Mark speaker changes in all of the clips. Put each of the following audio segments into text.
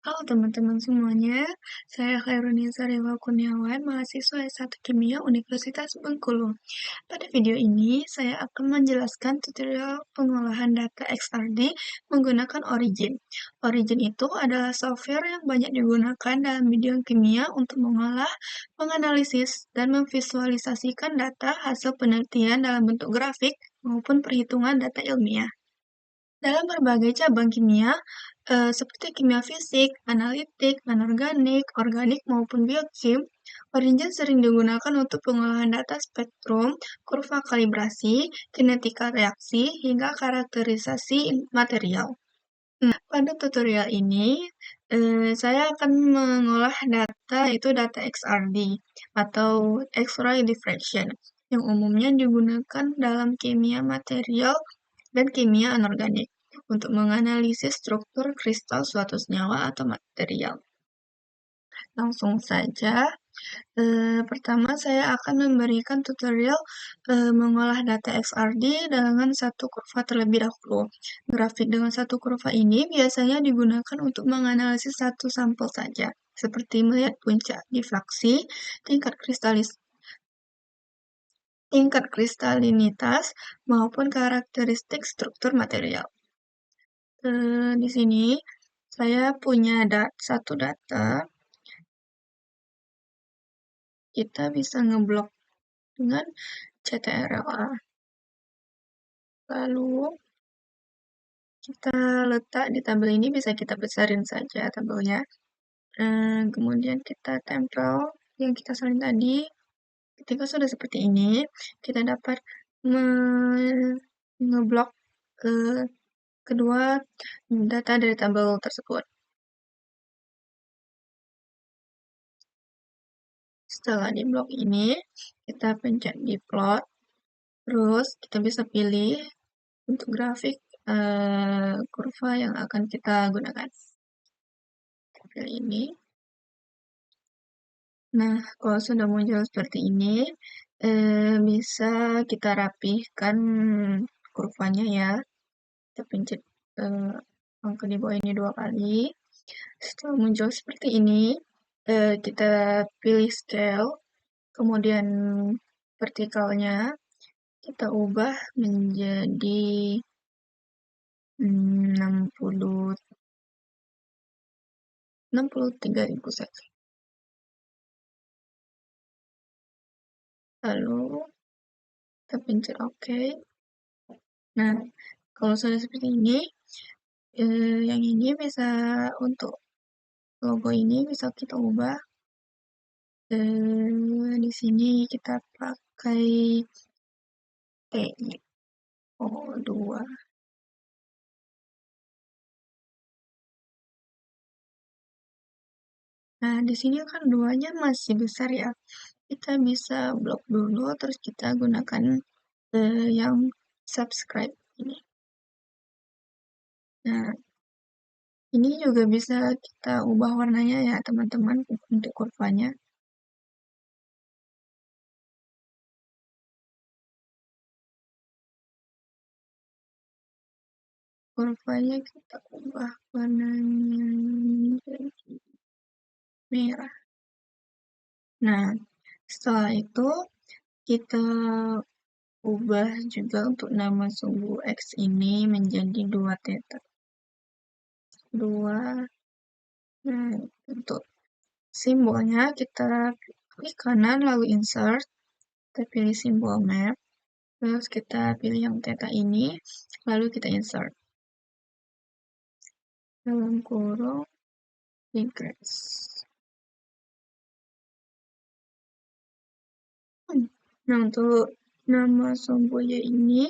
Speaker 1: Halo teman-teman semuanya, saya Khairunisa Dewa Kurniawan, mahasiswa S1 Kimia Universitas Bengkulu. Pada video ini, saya akan menjelaskan tutorial pengolahan data XRD menggunakan Origin. Origin itu adalah software yang banyak digunakan dalam bidang kimia untuk mengolah, menganalisis, dan memvisualisasikan data hasil penelitian dalam bentuk grafik maupun perhitungan data ilmiah. Dalam berbagai cabang kimia, seperti kimia fisik, analitik, anorganik, organik, maupun biokim, Origin sering digunakan untuk pengolahan data spektrum, kurva kalibrasi, kinetika reaksi, hingga karakterisasi material. Nah, pada tutorial ini, saya akan mengolah data, yaitu data XRD, atau X-ray diffraction, yang umumnya digunakan dalam kimia material dan kimia anorganik untuk menganalisis struktur kristal suatu senyawa atau material. Langsung saja, pertama saya akan memberikan tutorial mengolah data XRD dengan satu kurva terlebih dahulu. Grafik dengan satu kurva ini biasanya digunakan untuk menganalisis satu sampel saja, seperti melihat puncak difraksi, tingkat kristalinitas, maupun karakteristik struktur material. Di sini saya punya satu data. Kita bisa ngeblok dengan CTRL-A. Lalu kita letak di tabel ini, bisa kita besarin saja tabelnya. Kemudian kita tempel yang kita salin tadi. Ketika sudah seperti ini, kita dapat ngeblok kedua data dari tabel tersebut. Setelah di blok ini, kita pencet di plot, terus kita bisa pilih untuk grafik kurva yang akan kita gunakan. Pilih ini. Nah, kalau sudah muncul seperti ini, bisa kita rapihkan kurvanya ya. Kita pencet angka di bawah ini 2 kali. Setelah muncul seperti ini, kita pilih scale, kemudian vertikalnya kita ubah menjadi 63.000 saja. Lalu kita pencet OK. Nah, kalau sudah seperti ini, yang ini bisa untuk logo ini bisa kita ubah. Di sini kita pakai TI O2. Nah, di sini kan duanya masih besar ya. Kita bisa blok dulu, terus kita gunakan yang subscribe ini. Nah, ini juga bisa kita ubah warnanya ya teman-teman untuk kurvanya. Kurvanya kita ubah warnanya menjadi merah. Nah, setelah itu kita ubah juga untuk nama sumbu X ini menjadi 2 theta. 2. Nah, untuk simbolnya kita klik kanan lalu insert. Kita pilih simbol map. Terus kita pilih yang theta ini, lalu kita insert. Dalam kurung regress. Nah, untuk nama sumbunya ini,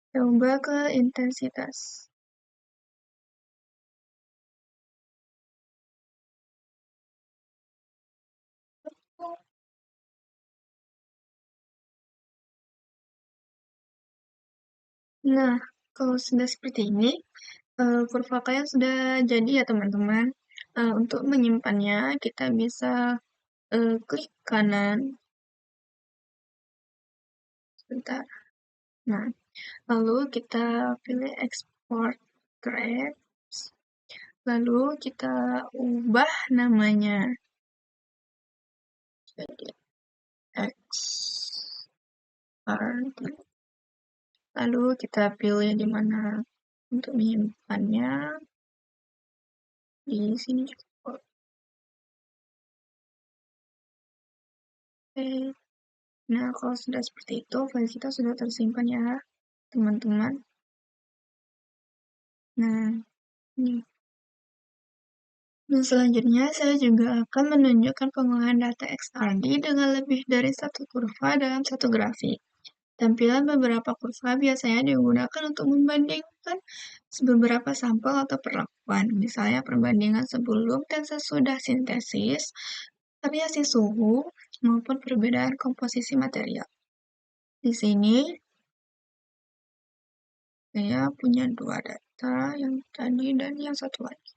Speaker 1: kita ubah ke intensitas. Nah, kalau sudah seperti ini, kurva kalian sudah jadi ya teman-teman. Untuk menyimpannya, kita bisa klik kanan. Sebentar. Nah, lalu kita pilih export graph. Lalu kita ubah namanya jadi XRD. Lalu kita pilih di mana untuk menyimpannya. Di sini juga. Oke. Nah, kalau sudah seperti itu, file kita sudah tersimpan ya, teman-teman. Nah, ini. Nah, selanjutnya saya juga akan menunjukkan pengolahan data XRD dengan lebih dari satu kurva dalam satu grafik. Tampilan beberapa kurva biasanya digunakan untuk membandingkan beberapa sampel atau perlakuan, misalnya perbandingan sebelum dan sesudah sintesis, variasi suhu, maupun perbedaan komposisi material. Di sini, saya punya dua data, yang tadi dan yang satu lagi.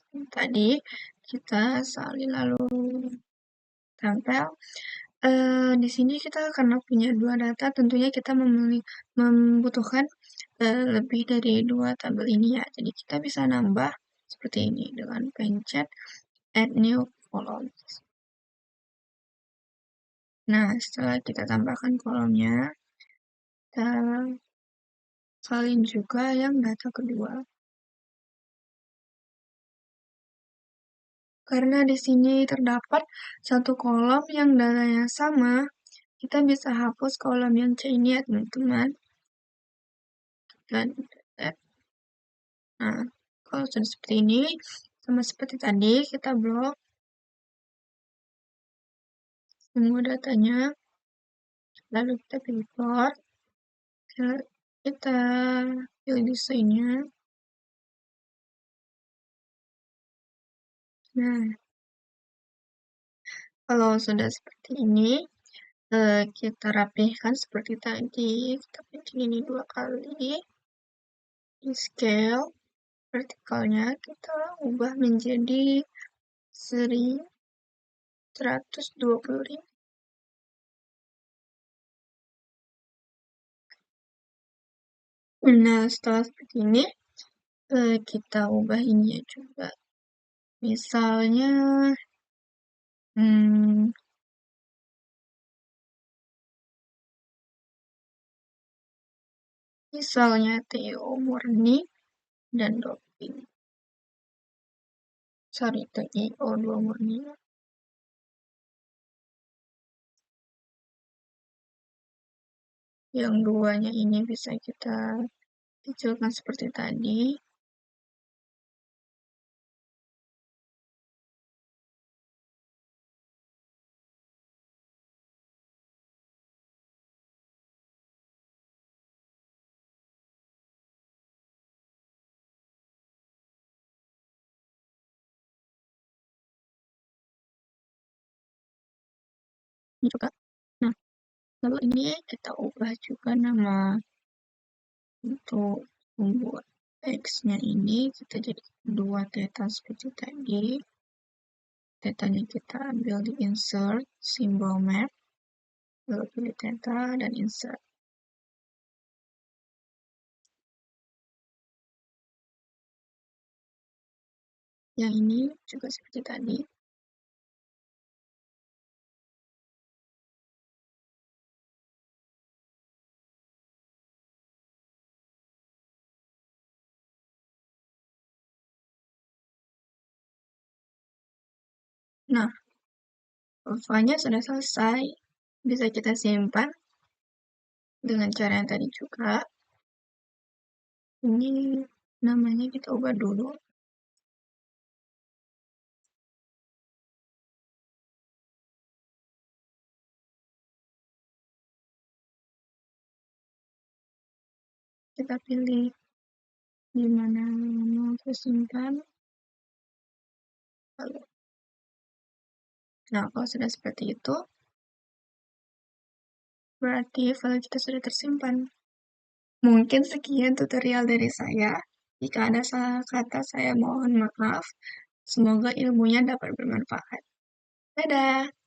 Speaker 1: Tadi kita salin lalu tempel. Di sini kita karena punya dua data, tentunya kita membutuhkan lebih dari dua tabel ini ya. Jadi kita bisa nambah seperti ini dengan pencet add new column. Nah, setelah kita tambahkan kolomnya, kita salin juga yang data kedua. Karena di sini terdapat satu kolom yang datanya sama, kita bisa hapus kolom yang C ini ya teman-teman. Dan nah, kalau sudah seperti ini, sama seperti tadi, kita blok semua datanya, lalu kita pilih plot, kita pilih desainnya. Nah, kalau sudah seperti ini, kita rapihkan seperti tadi, kita pencet ini 2 kali, di scale, vertikalnya kita ubah menjadi 120.000. Nah, setelah seperti ini, kita ubah ini ya juga. Misalnya, misalnya TO murni dan doping. Sorry, TiO2 murni. Yang duanya ini bisa kita kecilkan seperti tadi. Ini juga. Nah, lalu ini kita ubah juga nama untuk membuat X-nya ini kita jadi 2 theta seperti tadi. Tetanya kita ambil di insert, symbol map, lalu pilih theta dan insert. Yang ini juga seperti tadi. Nah, kurvanya sudah selesai. Bisa kita simpan dengan cara yang tadi juga. Ini namanya kita ubah dulu. Kita pilih di mana mau tersimpan. Lalu. Nah, kalau sudah seperti itu, berarti file kita sudah tersimpan. Mungkin sekian tutorial dari saya. Jika ada salah kata, saya mohon maaf. Semoga ilmunya dapat bermanfaat. Dadah!